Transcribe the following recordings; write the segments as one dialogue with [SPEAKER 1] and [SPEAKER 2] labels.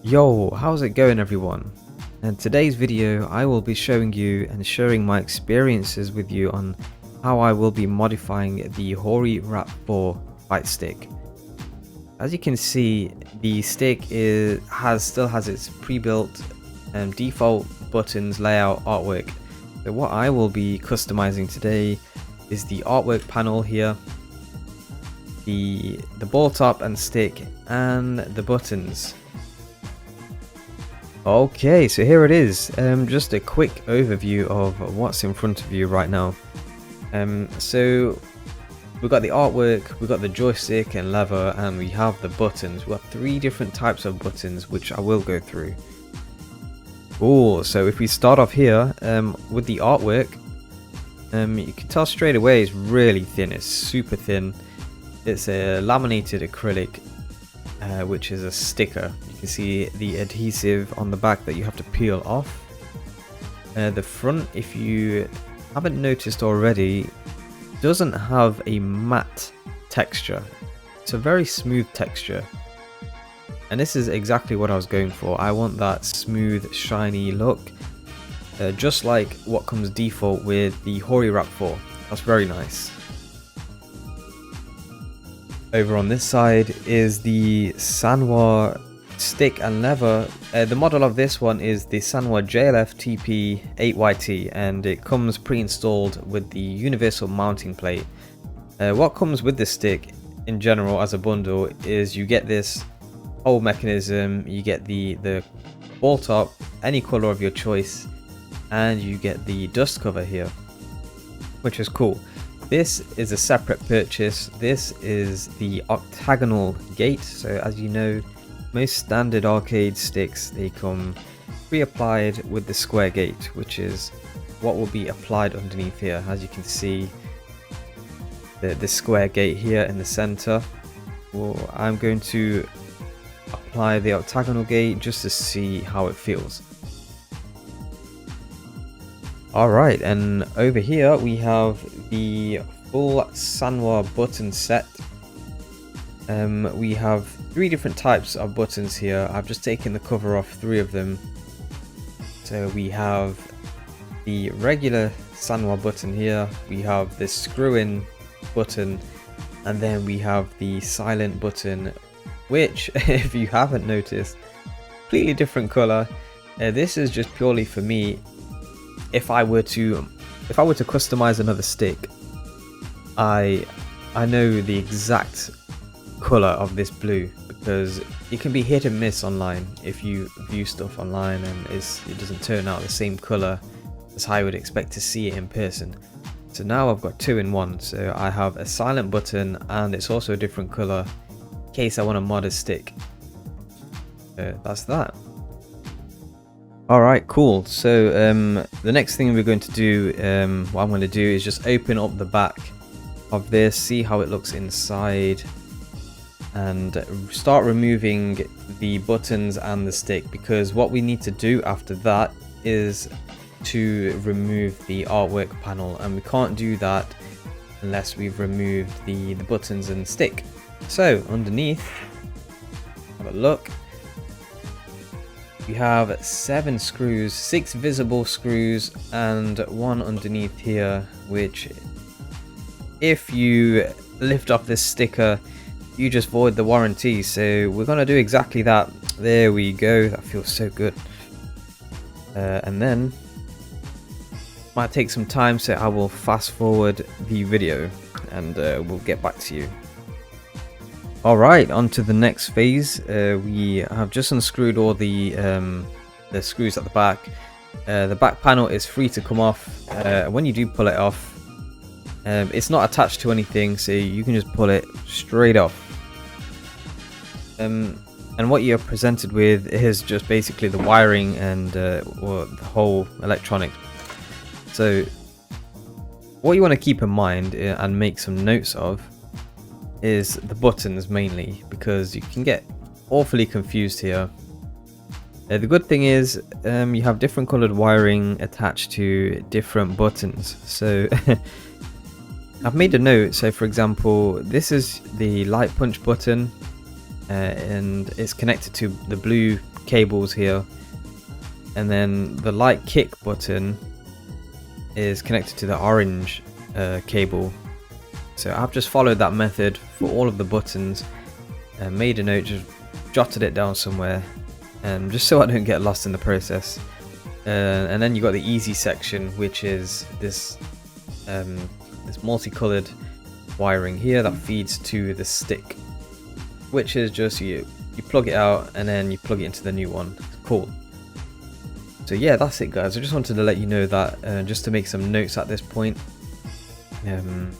[SPEAKER 1] Yo, how's it going everyone? In today's video I will be showing you and sharing my experiences with you on how I will be modifying the Hori RAP 4 fight stick. As you can see, the stick still has its pre-built default buttons, layout, artwork. So what I will be customizing today is the artwork panel here, the ball top and stick, and the buttons. Okay, so here it is, just a quick overview of what's in front of you right now. So we've got the artwork, we've got the joystick and lever, and we have the buttons. We've got 3 different types of buttons, which I will go through. Cool, so if we start off here with the artwork, you can tell straight away it's really thin, it's super thin. It's a laminated acrylic, which is a sticker. You can see the adhesive on the back that you have to peel off. The front, if you haven't noticed already, doesn't have a matte texture. It's a very smooth texture, and this is exactly what I was going for. I want that smooth, shiny look, just like what comes default with the Hori RAP 4. That's very nice. Over on this side is the Sanwa stick and lever. The model of this one is the Sanwa JLF TP8YT, and it comes pre-installed with the universal mounting plate. What comes with the stick in general as a bundle is you get this whole mechanism, you get the ball top, any color of your choice, and you get the dust cover here, which is cool. This is a separate purchase. This is the Octagonal gate. So as you know, most standard arcade sticks, they come pre-applied with the square gate, which is what will be applied underneath here. As you can see, the square gate here in the center. Well, I'm going to apply the Octagonal gate just to see how it feels. Alright, and over here we have the full Sanwa button set. We have 3 different types of buttons here. I've just taken the cover off 3 of them. So we have the regular Sanwa button here, we have the screw-in button, and then we have the silent button, which, if you haven't noticed, completely different color. This is just purely for me. If I were to customize another stick, I know the exact color of this blue, because it can be hit and miss online. If you view stuff online and it doesn't turn out the same color as I would expect to see it in person. So now I've got 2 in 1. So I have a silent button, and it's also a different color in case I want to mod a stick. That's that. Alright, cool. So the next thing we're going to do, what I'm going to do is just open up the back of this, see how it looks inside, and start removing the buttons and the stick, because what we need to do after that is to remove the artwork panel, and we can't do that unless we've removed the buttons and stick. So underneath, have a look. We have 7 screws, 6 visible screws, and 1 underneath here, which if you lift off this sticker, you just void the warranty. So we're going to do exactly that. There we go, that feels so good. And then, might take some time, so I will fast forward the video and we'll get back to you. Alright, on to the next phase. We have just unscrewed all the screws at the back. The back panel is free to come off. When you do pull it off, it's not attached to anything, so you can just pull it straight off. And what you're presented with is just basically the wiring and or the whole electronics. So what you want to keep in mind and make some notes of is the buttons mainly, because you can get awfully confused here. The good thing is you have different colored wiring attached to different buttons. So I've made a note. So for example, this is the light punch button, and it's connected to the blue cables here, and then the light kick button is connected to the orange cable. So I've just followed that method for all of the buttons and made a note, just jotted it down somewhere, and just so I don't get lost in the process. And then you got the easy section, which is this multicolored wiring here that feeds to the stick, which is just you plug it out and then you plug it into the new one. Cool. So yeah, that's it guys. I just wanted to let you know that, just to make some notes at this point. And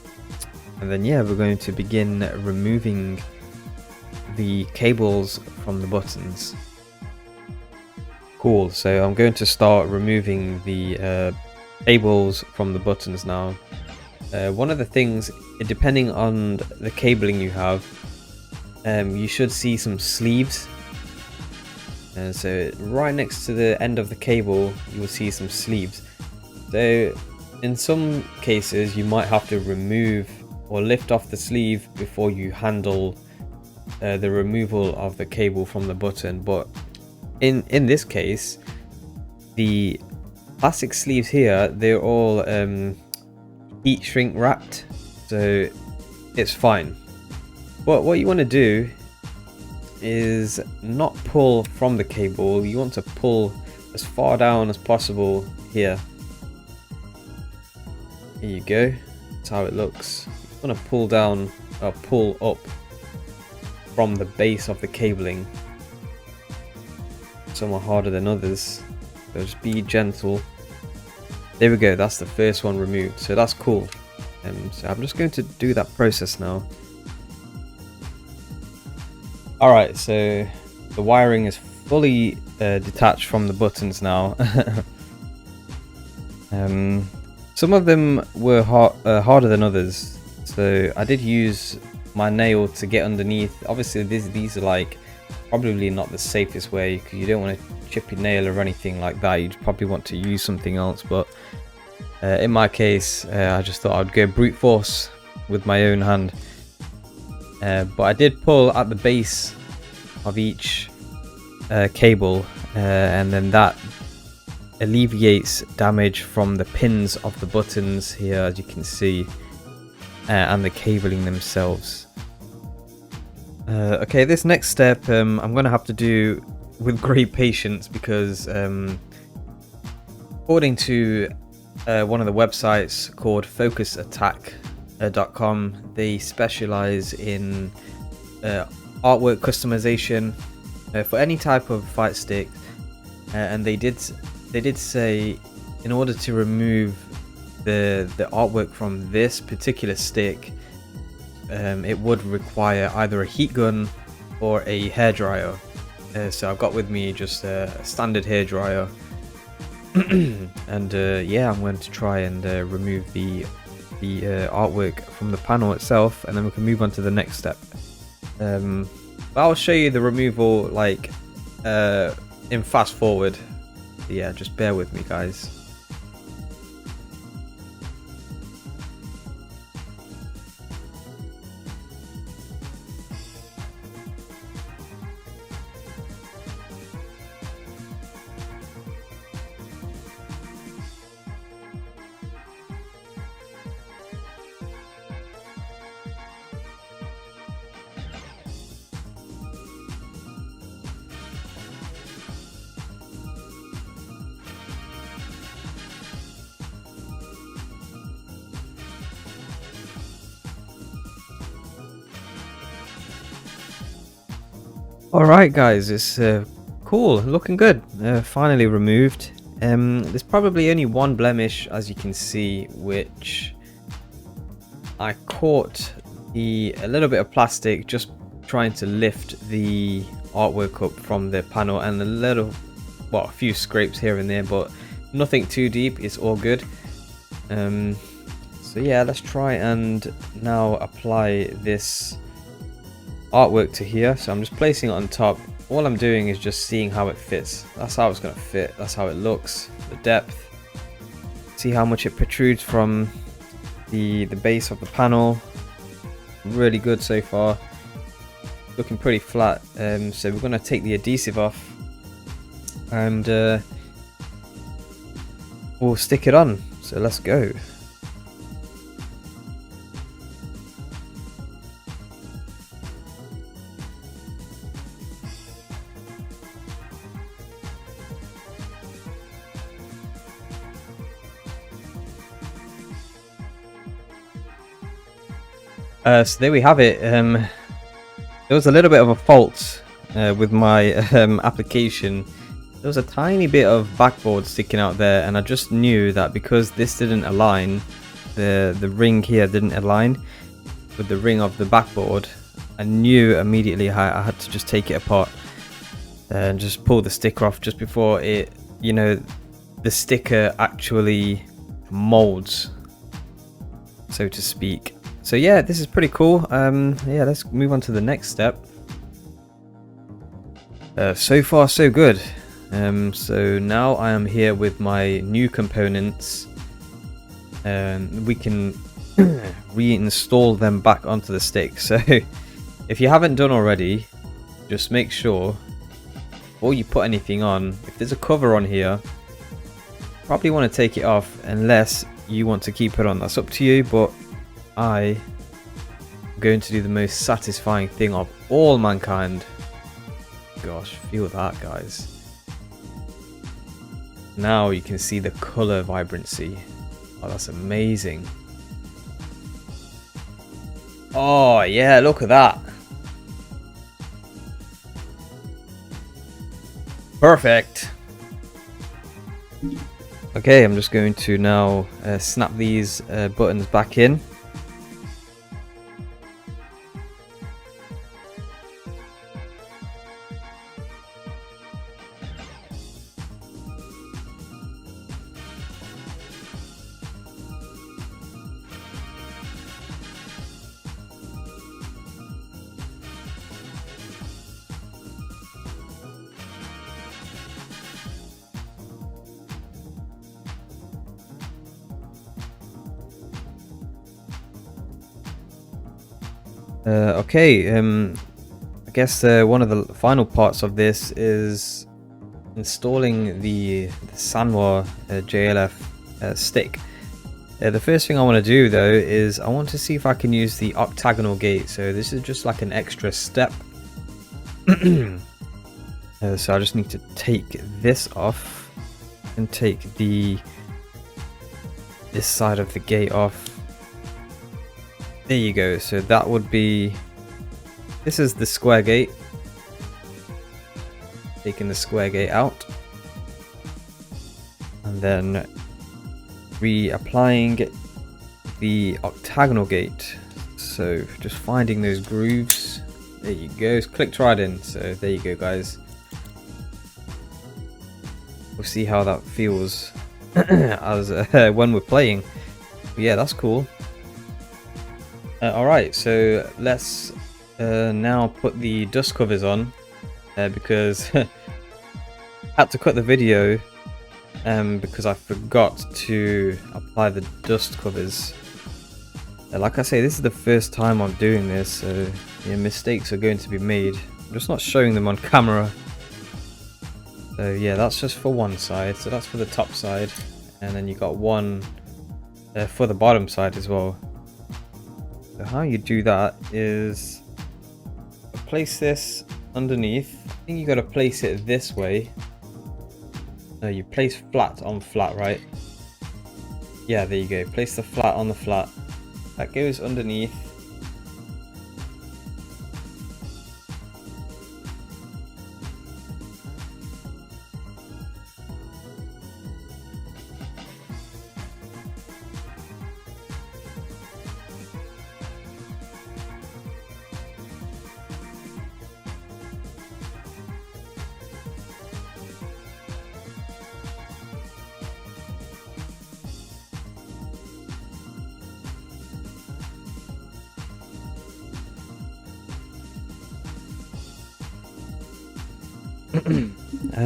[SPEAKER 1] then yeah, we're going to begin removing the cables from the buttons. Cool, so I'm going to start removing the cables from the buttons now. One of the things, depending on the cabling you have, you should see some sleeves. And so right next to the end of the cable, you will see some sleeves. So in some cases, you might have to remove or lift off the sleeve before you handle the removal of the cable from the button. But in this case, the plastic sleeves here, they're all heat shrink wrapped, so it's fine. But what you want to do is not pull from the cable. You want to pull as far down as possible here. Here you go. That's how it looks. You want to pull down or pull up from the base of the cabling. Some are harder than others, so just be gentle. There we go, that's the first one removed, so that's cool. So I'm just going to do that process now. Alright, so the wiring is fully detached from the buttons now. Some of them were harder than others, so I did use my nail to get underneath. Obviously these are like probably not the safest way, because you don't want to chip your nail or anything like that. You'd probably want to use something else, but in my case I just thought I'd go brute force with my own hand. But I did pull at the base of each cable, and then that alleviates damage from the pins of the buttons here, as you can see, and the cabling themselves. Okay, this next step I'm going to have to do with great patience, because according to one of the websites called focusattack.com, they specialize in artwork customization for any type of fight stick, and they did say in order to remove the artwork from this particular stick, it would require either a heat gun or a hairdryer. So I've got with me just a standard hairdryer. And yeah, I'm going to try and remove the artwork from the panel itself, and then we can move on to the next step. But I'll show you the removal like in fast forward. Yeah, just bear with me guys. Alright guys, it's cool, looking good, finally removed. There's probably only one blemish, as you can see, which I caught a little bit of plastic just trying to lift the artwork up from the panel, and a few scrapes here and there, but nothing too deep, it's all good. So yeah, let's try and now apply this artwork to here. So I'm just placing it on top. All I'm doing is just seeing how it fits. That's how it's going to fit, that's how it looks, the depth. See how much it protrudes from the base of the panel. Really good so far, looking pretty flat. So we're going to take the adhesive off, and we'll stick it on. So let's go. So there we have it. There was a little bit of a fault with my application. There was a tiny bit of backboard sticking out there, and I just knew that because this didn't align, the ring here didn't align with the ring of the backboard, I knew immediately I had to just take it apart and just pull the sticker off just before it, you know, the sticker actually molds, so to speak. So yeah, this is pretty cool. Yeah, let's move on to the next step. So far so good. So now I am here with my new components, and we can reinstall them back onto the stick. So if you haven't done already, just make sure before you put anything on, if there's a cover on here, probably want to take it off unless you want to keep it on. That's up to you, but I am going to do the most satisfying thing of all mankind. Gosh, feel that, guys. Now you can see the color vibrancy. Oh, that's amazing. Oh yeah, look at that. Perfect. Okay, I'm just going to now snap these buttons back in. Okay, I guess one of the final parts of this is installing the Sanwa JLF stick. The first thing I want to do though is I want to see if I can use the octagonal gate. So this is just like an extra step. So I just need to take this off and take this side of the gate off. There you go. So that would be, this is the square gate. Taking the square gate out and then reapplying the octagonal gate. So just finding those grooves. There you go. It's clicked right in. So there you go, guys. We'll see how that feels as when we're playing. But yeah, that's cool. Alright, so let's now put the dust covers on because I had to cut the video because I forgot to apply the dust covers. Like I say, this is the first time I'm doing this, so yeah, mistakes are going to be made. I'm just not showing them on camera. So yeah, that's just for one side, so that's for the top side, and then you got one for the bottom side as well. So how you do that is place this underneath. I think you got to place it this way. No, you place flat on flat, right? Yeah, there you go. Place the flat on the flat. That goes underneath.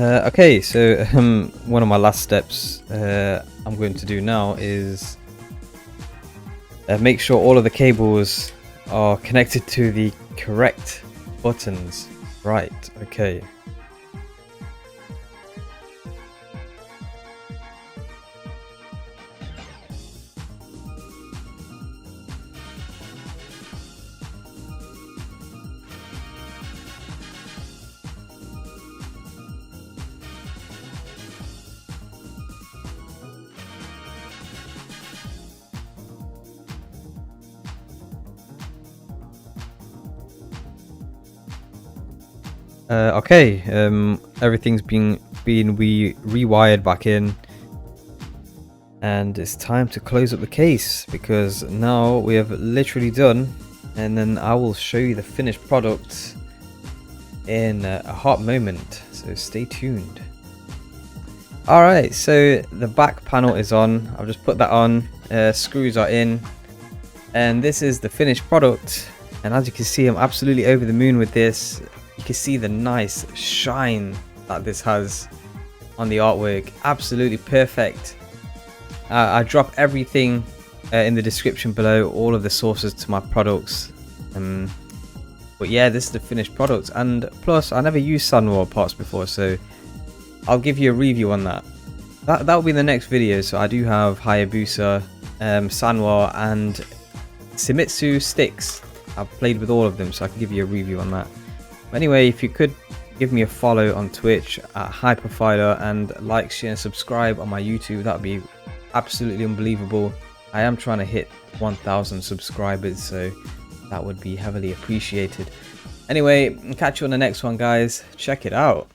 [SPEAKER 1] Okay, so one of my last steps I'm going to do now is make sure all of the cables are connected to the correct buttons. Right, okay. Okay, everything's been rewired back in, and it's time to close up the case because now we have literally done, and then I will show you the finished product in a hot moment, so stay tuned. Alright, so the back panel is on. I've just put that on, screws are in, and this is the finished product. And as you can see, I'm absolutely over the moon with this. You can see the nice shine that this has on the artwork. Absolutely perfect. I drop everything in the description below, all of the sources to my products. But yeah, this is the finished product. And plus, I never used Sanwa parts before, so I'll give you a review on that. That will be the next video. So I do have Hayabusa, Sanwa, and Shimizu sticks. I've played with all of them, so I can give you a review on that. Anyway, if you could give me a follow on Twitch at Hyperfighter, and like, share, and subscribe on my YouTube, that would be absolutely unbelievable. I am trying to hit 1,000 subscribers, so that would be heavily appreciated. Anyway, catch you on the next one, guys. Check it out.